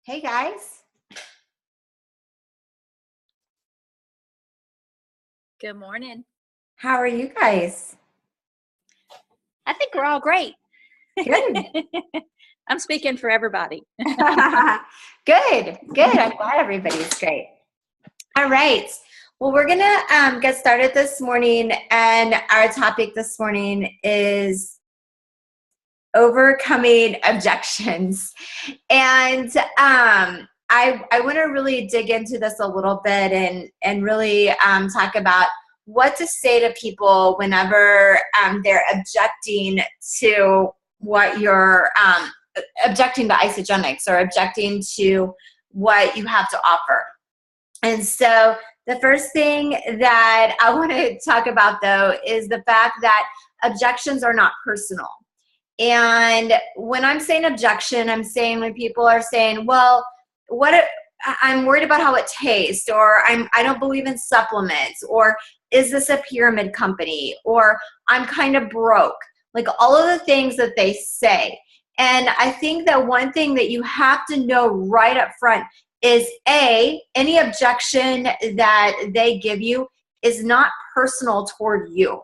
Hey guys. Good morning. How are you guys? I think we're all great. Good. I'm speaking for everybody. Good. I'm glad everybody's great. All right. Well, we're going to get started this morning, and our topic this morning is overcoming objections. And I want to really dig into this a little bit and really talk about what to say to people whenever they're objecting to what you're objecting to Isagenix or objecting to what you have to offer. And so the first thing that I want to talk about, though, is the fact that objections are not personal. And when I'm saying objection, I'm saying when people are saying, well, I'm worried about how it tastes, or I don't believe in supplements, or is this a pyramid company, or I'm kind of broke, like all of the things that they say. And I think that one thing that you have to know right up front is any objection that they give you is not personal toward you.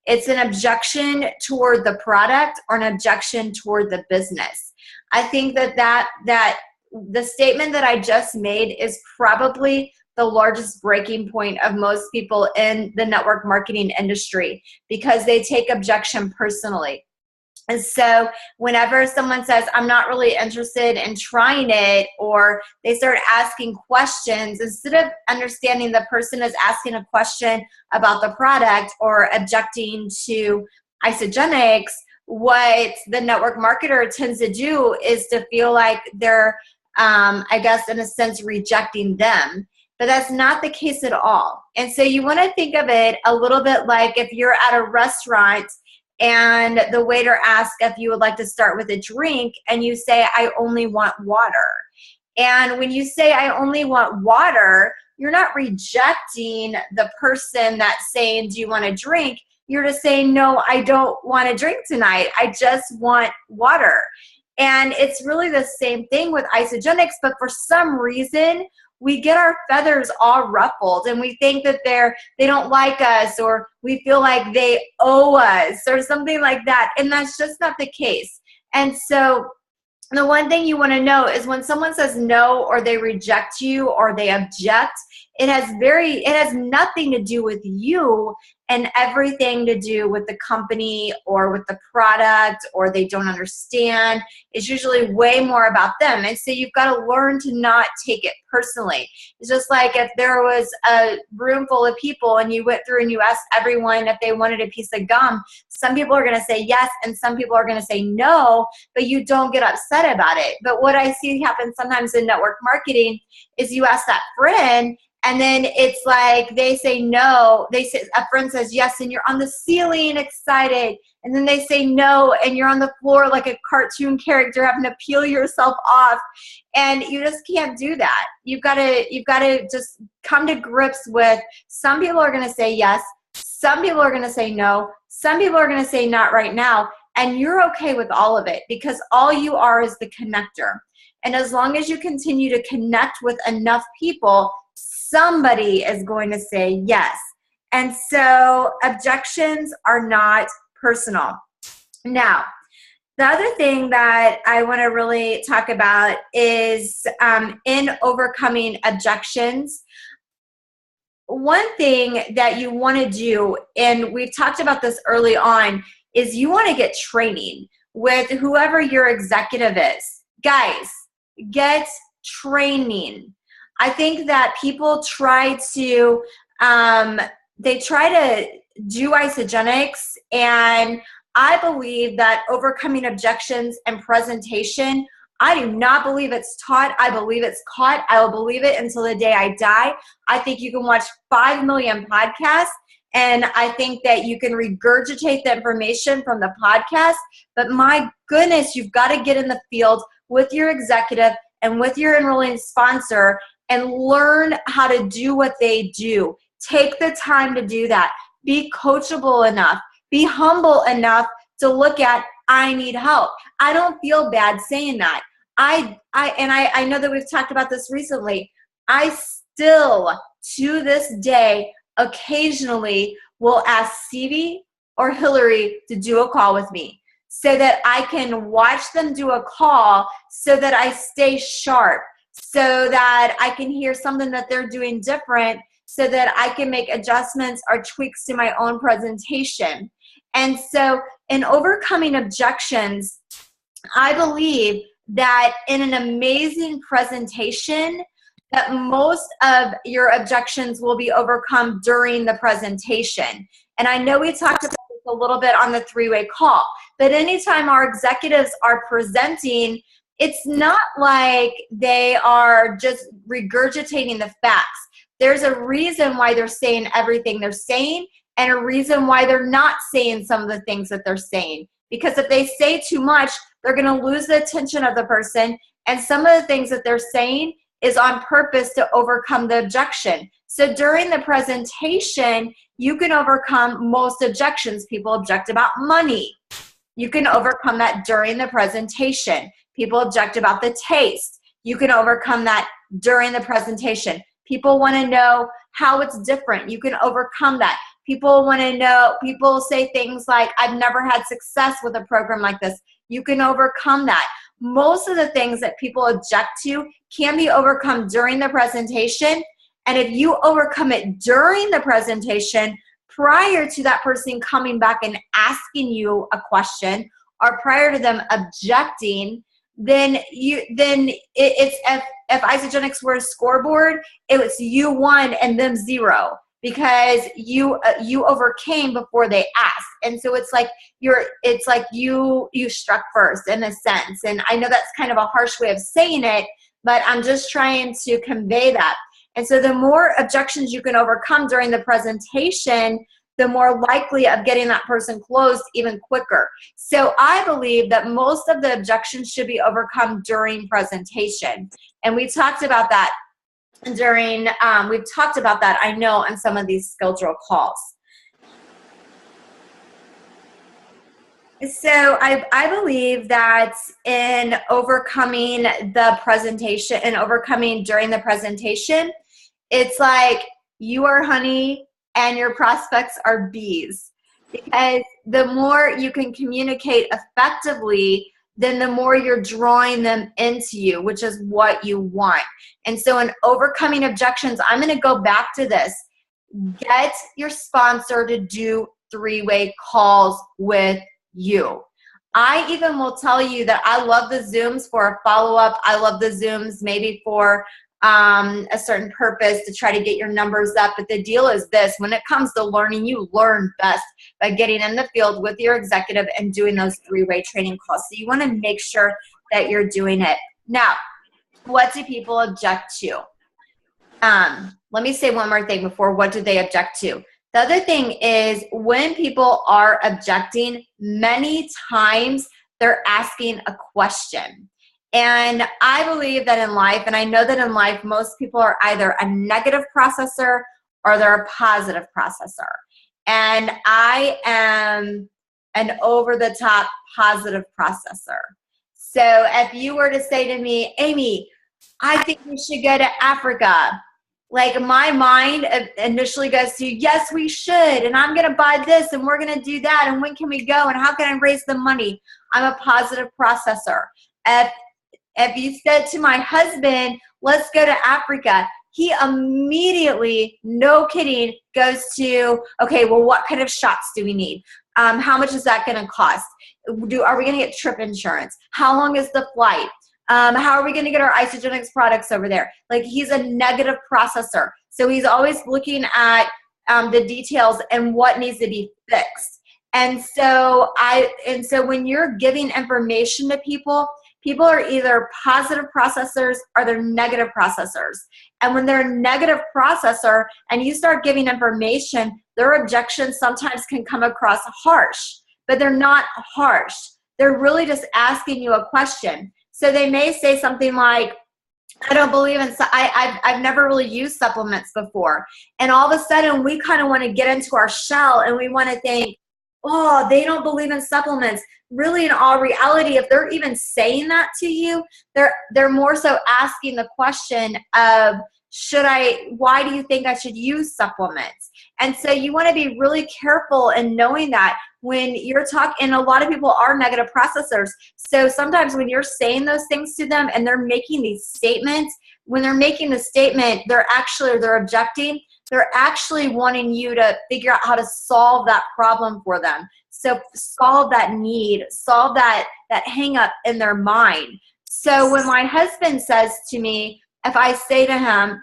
It's an objection toward the product or an objection toward the business. I think that the statement that I just made is probably the largest breaking point of most people in the network marketing industry, because they take objection personally. And so whenever someone says, I'm not really interested in trying it, or they start asking questions, instead of understanding the person is asking a question about the product or objecting to Isagenix, what the network marketer tends to do is to feel like they're, I guess, in a sense, rejecting them. But that's not the case at all. And so you want to think of it a little bit like if you're at a restaurant and the waiter asks if you would like to start with a drink, and you say, I only want water. And when you say, I only want water, you're not rejecting the person that's saying, do you want a drink? You're just saying, no, I don't want a drink tonight. I just want water. And it's really the same thing with Isagenix, but for some reason, we get our feathers all ruffled and we think that they don't like us, or we feel like they owe us or something like that. And that's just not the case. And so the one thing you want to know is when someone says no, or they reject you, or they object, it has nothing to do with you and everything to do with the company or with the product, or they don't understand. It's usually way more about them. And so you've got to learn to not take it personally. It's just like if there was a room full of people and you went through and you asked everyone if they wanted a piece of gum. Some people are going to say yes and some people are going to say no, but you don't get upset about it. But what I see happen sometimes in network marketing is you ask that friend, and then it's like they say no. A friend says yes, and you're on the ceiling excited. And then they say no, and you're on the floor like a cartoon character having to peel yourself off. And you just can't do that. You've got to just come to grips with, some people are going to say yes, some people are going to say no, some people are going to say not right now. And you're okay with all of it, because all you are is the connector. And as long as you continue to connect with enough people, somebody is going to say yes. And so objections are not personal. Now, the other thing that I want to really talk about is in overcoming objections, one thing that you want to do, and we've talked about this early on, is you want to get training with whoever your executive is. Guys, get training. I think that people try to do Isagenix, and I believe that overcoming objections and presentation, I do not believe it's taught. I believe it's caught. I will believe it until the day I die. I think you can watch 5 million podcasts, and I think that you can regurgitate the information from the podcast, but my goodness, you've got to get in the field with your executive and with your enrolling sponsor and learn how to do what they do. Take the time to do that. Be coachable enough. Be humble enough to look at, I need help. I don't feel bad saying that. I know that we've talked about this recently. I still, to this day, occasionally will ask Stevie or Hillary to do a call with me so that I can watch them do a call so that I stay sharp, so that I can hear something that they're doing different, so that I can make adjustments or tweaks to my own presentation. And so in overcoming objections, I believe that in an amazing presentation, that most of your objections will be overcome during the presentation. And I know we talked about this a little bit on the three-way call, but anytime our executives are presenting, it's not like they are just regurgitating the facts. There's a reason why they're saying everything they're saying, and a reason why they're not saying some of the things that they're saying. Because if they say too much, they're going to lose the attention of the person, and some of the things that they're saying is on purpose to overcome the objection. So during the presentation, you can overcome most objections. People object about money. You can overcome that during the presentation. People object about the taste. You can overcome that during the presentation. People want to know how it's different. You can overcome that. People want to know, people say things like, I've never had success with a program like this. You can overcome that. Most of the things that people object to can be overcome during the presentation. And if you overcome it during the presentation, prior to that person coming back and asking you a question, or prior to them objecting, then it's if Isagenix were a scoreboard, it was you 1 and them 0, because you overcame before they asked. And so it's like you struck first in a sense. And I know that's kind of a harsh way of saying it, but I'm just trying to convey that. And so the more objections you can overcome during the presentation, the more likely of getting that person closed even quicker. So I believe that most of the objections should be overcome during presentation. And we talked about that we've talked about that, I know, on some of these skill drill calls. So I believe that in overcoming the presentation and overcoming during the presentation, it's like you are honey and your prospects are bees. Because the more you can communicate effectively, then the more you're drawing them into you, which is what you want. And so in overcoming objections, I'm going to go back to this. Get your sponsor to do three-way calls with you. I even will tell you that I love the Zooms for a follow-up. I love the Zooms maybe for a certain purpose to try to get your numbers up. But the deal is this: when it comes to learning, you learn best by getting in the field with your executive and doing those three-way training calls. So you want to make sure that you're doing it. Now, what do people object to? Let me say one more thing before what do they object to. The other thing is when people are objecting, many times they're asking a question. And I believe that in life, and I know that in life, most people are either a negative processor or they're a positive processor. And I am an over-the-top positive processor. So if you were to say to me, Amy, I think we should go to Africa, like my mind initially goes to, yes, we should, and I'm going to buy this, and we're going to do that, and when can we go, and how can I raise the money? I'm a positive processor. If you said to my husband, let's go to Africa, he immediately, no kidding, goes to, okay, well, what kind of shots do we need? How much is that going to cost? Are we going to get trip insurance? How long is the flight? How are we going to get our Isagenix products over there? Like, he's a negative processor. So he's always looking at the details and what needs to be fixed. And so when you're giving information to people, people are either positive processors or they're negative processors. And when they're a negative processor and you start giving information, their objections sometimes can come across harsh, but they're not harsh. They're really just asking you a question. So they may say something like, I don't believe in, I've never really used supplements before. And all of a sudden we kind of want to get into our shell and we want to think, oh, they don't believe in supplements. Really, in all reality, if they're even saying that to you, they're more so asking the question of, why do you think I should use supplements? And so you want to be really careful in knowing that when you're talking, and a lot of people are negative processors. So sometimes when you're saying those things to them and they're making these statements, when they're making the statement, they're objecting. They're actually wanting you to figure out how to solve that problem for them. So solve that need, solve that hang up in their mind. So when my husband says to me, if I say to him,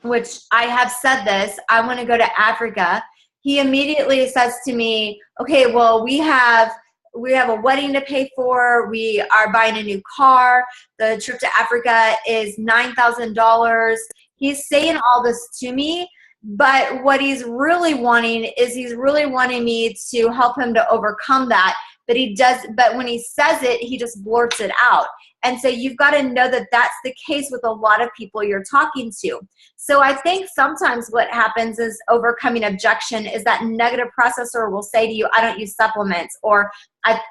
which I have said this, I want to go to Africa, he immediately says to me, okay, well, we have a wedding to pay for. We are buying a new car. The trip to Africa is $9,000. He's saying all this to me, but what he's really wanting is me to help him to overcome that. But when he says it, he just blurts it out. And so you've got to know that that's the case with a lot of people you're talking to. So I think sometimes what happens is overcoming objection is that negative processor will say to you, I don't use supplements, or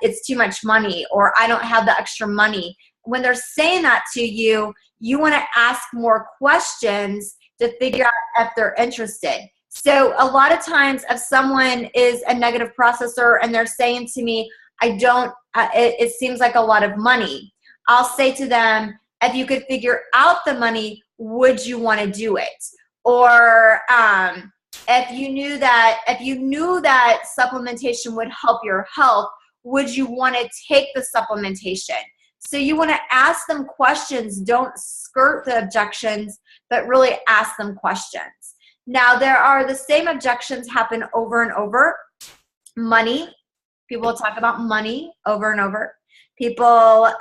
it's too much money, or I don't have the extra money. When they're saying that to you, you want to ask more questions to figure out if they're interested. So a lot of times if someone is a negative processor and they're saying to me, it seems like a lot of money, I'll say to them, if you could figure out the money, would you want to do it? Or if you knew that supplementation would help your health, would you want to take the supplementation? So you want to ask them questions. Don't skirt the objections, but really ask them questions. Now, there are the same objections happen over and over. Money. People talk about money over and over. People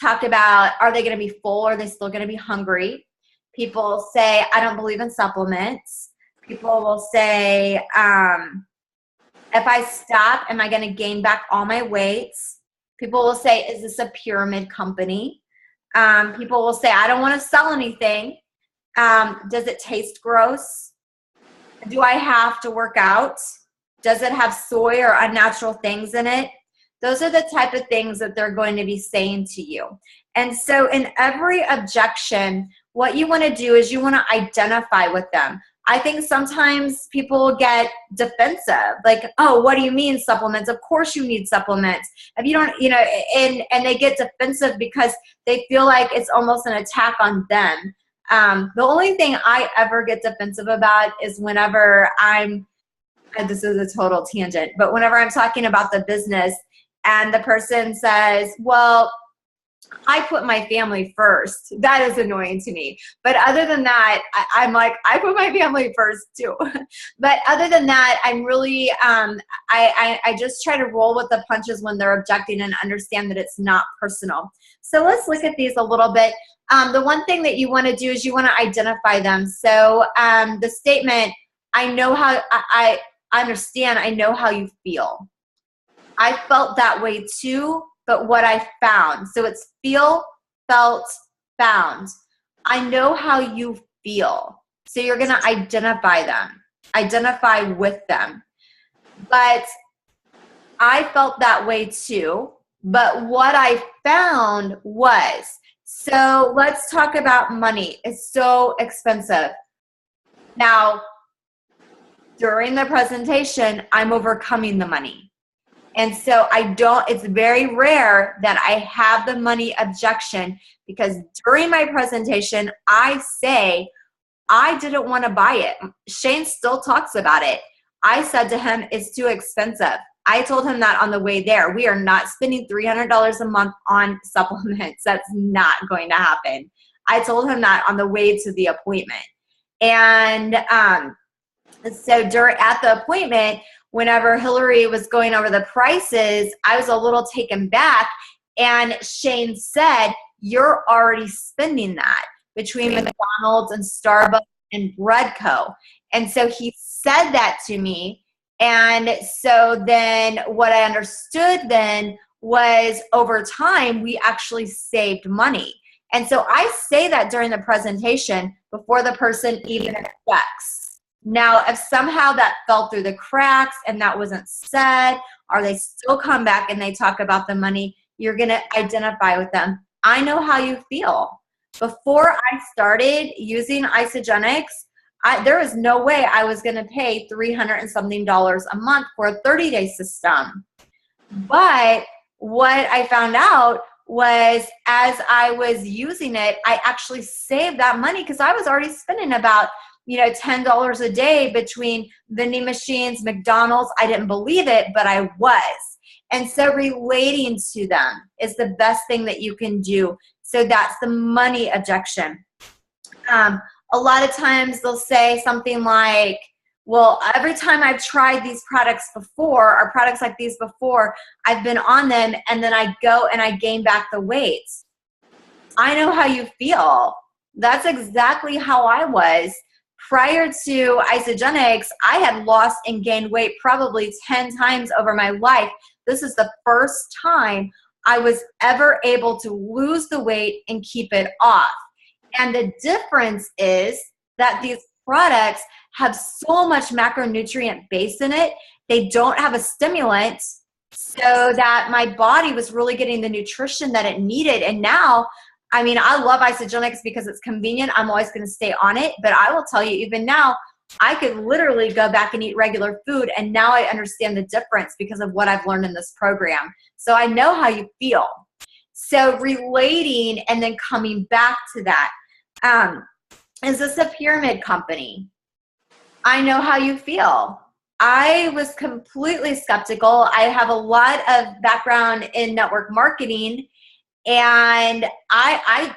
talk about, are they going to be full? Are they still going to be hungry? People say, I don't believe in supplements. People will say, if I stop, am I going to gain back all my weights? People will say, is this a pyramid company? People will say, I don't want to sell anything. Does it taste gross? Do I have to work out? Does it have soy or unnatural things in it? Those are the type of things that they're going to be saying to you. And so in every objection, what you want to do is you want to identify with them. I think sometimes people get defensive, like, oh, what do you mean supplements? Of course you need supplements. If you don't, and they get defensive because they feel like it's almost an attack on them. The only thing I ever get defensive about is whenever this is a total tangent, but whenever I'm talking about the business and the person says, well, I put my family first. That is annoying to me. But other than that, I'm like, I put my family first too. But other than that, I'm really, I just try to roll with the punches when they're objecting and understand that it's not personal. So let's look at these a little bit. The one thing that you want to do is you want to identify them. So the statement, I know how, I understand, I know how you feel. I felt that way too, but what I found. So it's feel, felt, found. I know how you feel. So you're going to identify them, identify with them. But I felt that way too, but what I found was, so let's talk about money. It's so expensive. Now, during the presentation, I'm overcoming the money. And so it's very rare that I have the money objection, because during my presentation, I say, I didn't want to buy it. Shane still talks about it. I said to him, it's too expensive. I told him that on the way there. We are not spending $300 a month on supplements. That's not going to happen. I told him that on the way to the appointment. And so at the appointment, whenever Hillary was going over the prices, I was a little taken back. And Shane said, you're already spending that between McDonald's and Starbucks and Bread Co. And so he said that to me. And so then what I understood then was over time, we actually saved money. And so I say that during the presentation before the person even objects. Now, if somehow that fell through the cracks and that wasn't said, or they still come back and they talk about the money, you're going to identify with them. I know how you feel. Before I started using Isogenics, there was no way I was going to pay $300 and something a month for a 30-day system. But what I found out was as I was using it, I actually saved that money because I was already spending about $10 a day between vending machines, McDonald's. I didn't believe it, but I was. And so relating to them is the best thing that you can do. So that's the money objection. A lot of times they'll say something like, well, every time I've tried these products before, or products like these before, I've been on them and then I go and I gain back the weight. I know how you feel. That's exactly how I was. Prior to Isogenics, I had lost and gained weight probably 10 times over my life. This is the first time I was ever able to lose the weight and keep it off. And the difference is that these products have so much macronutrient base in it. They don't have a stimulant, so that my body was really getting the nutrition that it needed. And now, I mean, I love Isogenics because it's convenient. I'm always going to stay on it. But I will tell you, even now, I could literally go back and eat regular food. And now I understand the difference because of what I've learned in this program. So I know how you feel. So relating and then coming back to that. Is this a pyramid company? I know how you feel. I was completely skeptical. I have a lot of background in network marketing, and I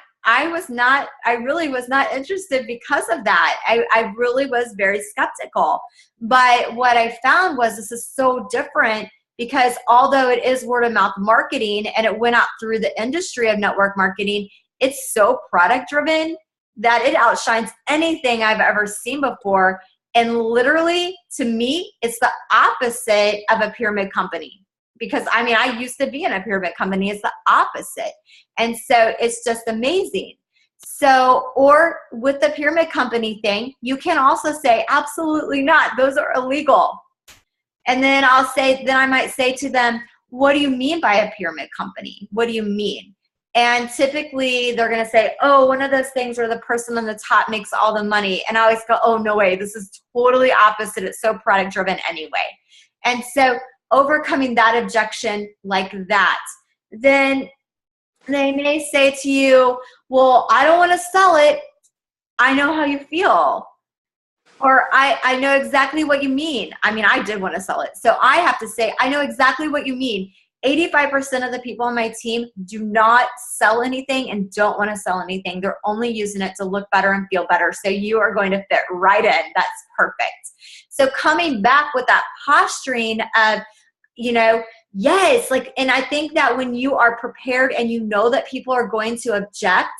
really was not interested because of that. I really was very skeptical. But what I found was this is so different because although it is word of mouth marketing and it went out through the industry of network marketing, it's so product driven that it outshines anything I've ever seen before. And literally, to me, it's the opposite of a pyramid company. Because, I mean, I used to be in a pyramid company. It's the opposite. And so it's just amazing. So, or with the pyramid company thing, you can also say, absolutely not. Those are illegal. And then I might say to them, what do you mean by a pyramid company? What do you mean? And typically they're going to say, oh, one of those things where the person on the top makes all the money. And I always go, oh, no way. This is totally opposite. It's so product driven anyway. And so overcoming that objection like that, then they may say to you, well, I don't want to sell it. I know how you feel. Or I know exactly what you mean. I mean, I did want to sell it. So I have to say, I know exactly what you mean. 85% of the people on my team do not sell anything and don't want to sell anything. They're only using it to look better and feel better. So you are going to fit right in. That's perfect. So coming back with that posturing of, yes, and I think that when you are prepared and you know that people are going to object,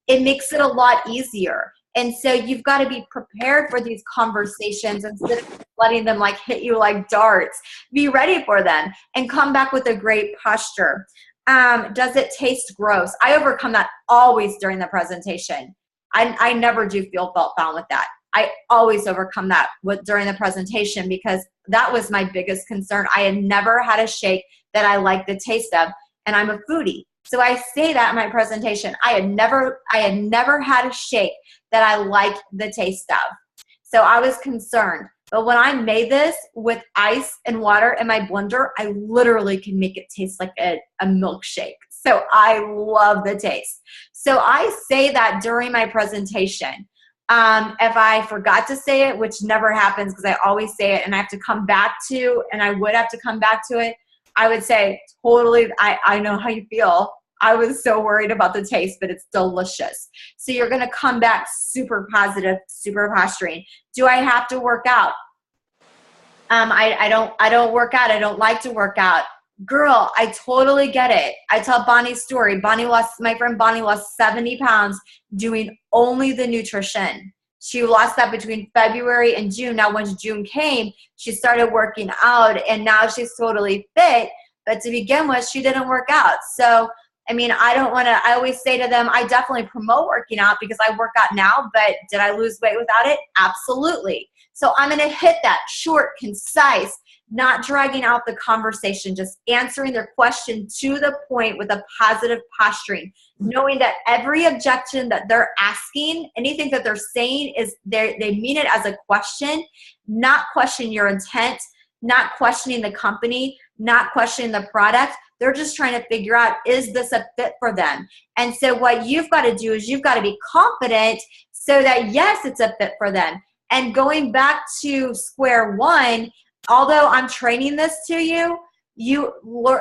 it makes it a lot easier. And so you've got to be prepared for these conversations instead of letting them hit you like darts. Be ready for them and come back with a great posture. Does it taste gross? I overcome that always during the presentation. I never do felt bound with that. I always overcome that during the presentation because that was my biggest concern. I had never had a shake that I liked the taste of, and I'm a foodie. So I say that in my presentation. I had never had a shake that I liked the taste of. So I was concerned. But when I made this with ice and water in my blender, I literally can make it taste like a milkshake. So I love the taste. So I say that during my presentation. If I forgot to say it, which never happens because I always say it and I have to come back to, and I would have to come back to it, I would say, totally, I know how you feel. I was so worried about the taste, but it's delicious. So you're going to come back super positive, super posturing. Do I have to work out? I don't work out. I don't like to work out. Girl, I totally get it. I tell Bonnie's story. My friend Bonnie lost 70 pounds doing only the nutrition. She lost that between February and June. Now, once June came, she started working out, and now she's totally fit. But to begin with, she didn't work out. So, I mean, I always say to them, I definitely promote working out because I work out now, but did I lose weight without it? Absolutely. So I'm going to hit that short, concise, not dragging out the conversation, just answering their question to the point with a positive posturing, knowing that every objection that they're asking, anything that they're saying is they mean it as a question, not questioning your intent, not questioning the company, not questioning the product. They're just trying to figure out, is this a fit for them? And so what you've got to do is you've got to be confident so that, yes, it's a fit for them. And going back to square one, although I'm training this to you,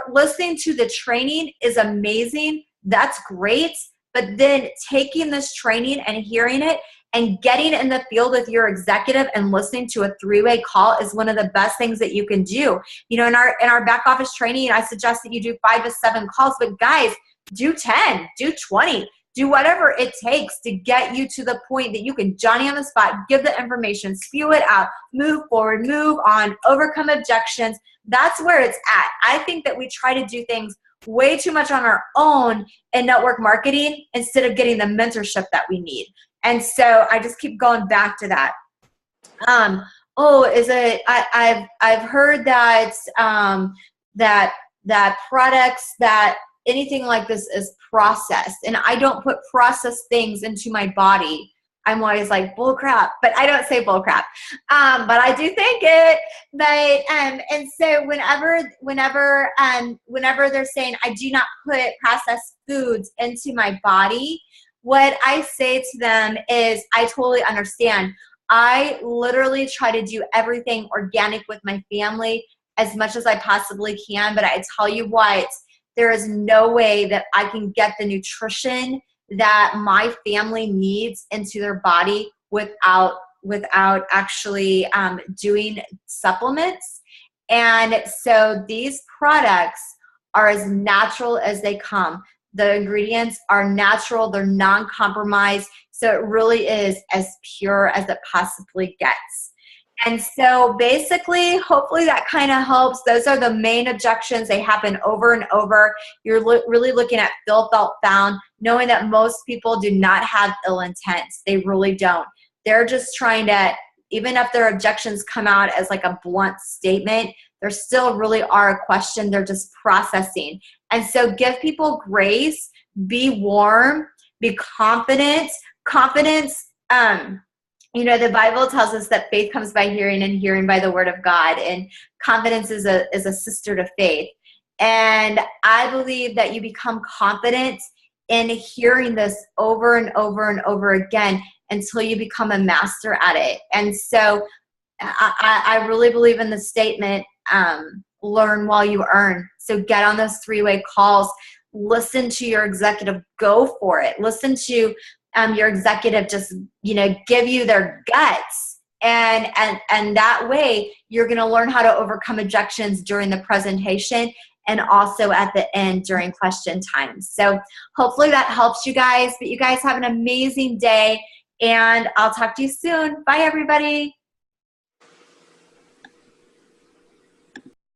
listening to the training is amazing. That's great. But then taking this training and hearing it and getting in the field with your executive and listening to a three-way call is one of the best things that you can do. You know, in our back office training, I suggest that you do 5 to 7 calls, but guys, do 10, do 20. Do whatever it takes to get you to the point that you can Johnny on the spot, give the information, spew it out, move forward, move on, overcome objections. That's where it's at. I think that we try to do things way too much on our own in network marketing instead of getting the mentorship that we need. And so I just keep going back to that. I've heard that that products that anything like this is processed, and I don't put processed things into my body. I'm always like, bull crap, but I don't say bull crap. But I do think it. But and so whenever they're saying I do not put processed foods into my body, what I say to them is, I totally understand. I literally try to do everything organic with my family as much as I possibly can. But I tell you what, there is no way that I can get the nutrition that my family needs into their body without actually doing supplements. And so these products are as natural as they come. The ingredients are natural, they're non-compromised, so it really is as pure as it possibly gets. And so basically, hopefully that kind of helps. Those are the main objections. They happen over and over. You're really looking at feel, felt, found, knowing that most people do not have ill intent. They really don't. They're just trying to, even if their objections come out as like a blunt statement, there still really are a question. They're just processing. And so give people grace, be warm, be confident. Confidence, you know, the Bible tells us that faith comes by hearing and hearing by the word of God. And confidence is a sister to faith. And I believe that you become confident in hearing this over and over and over again until you become a master at it. And so I really believe in the statement, learn while you earn. So get on those three-way calls. Listen to your executive. Go for it. Listen to your executive just, you know, give you their guts. And that way you're going to learn how to overcome objections during the presentation and also at the end during question time. So hopefully that helps you guys. But you guys have an amazing day, and I'll talk to you soon. Bye, everybody.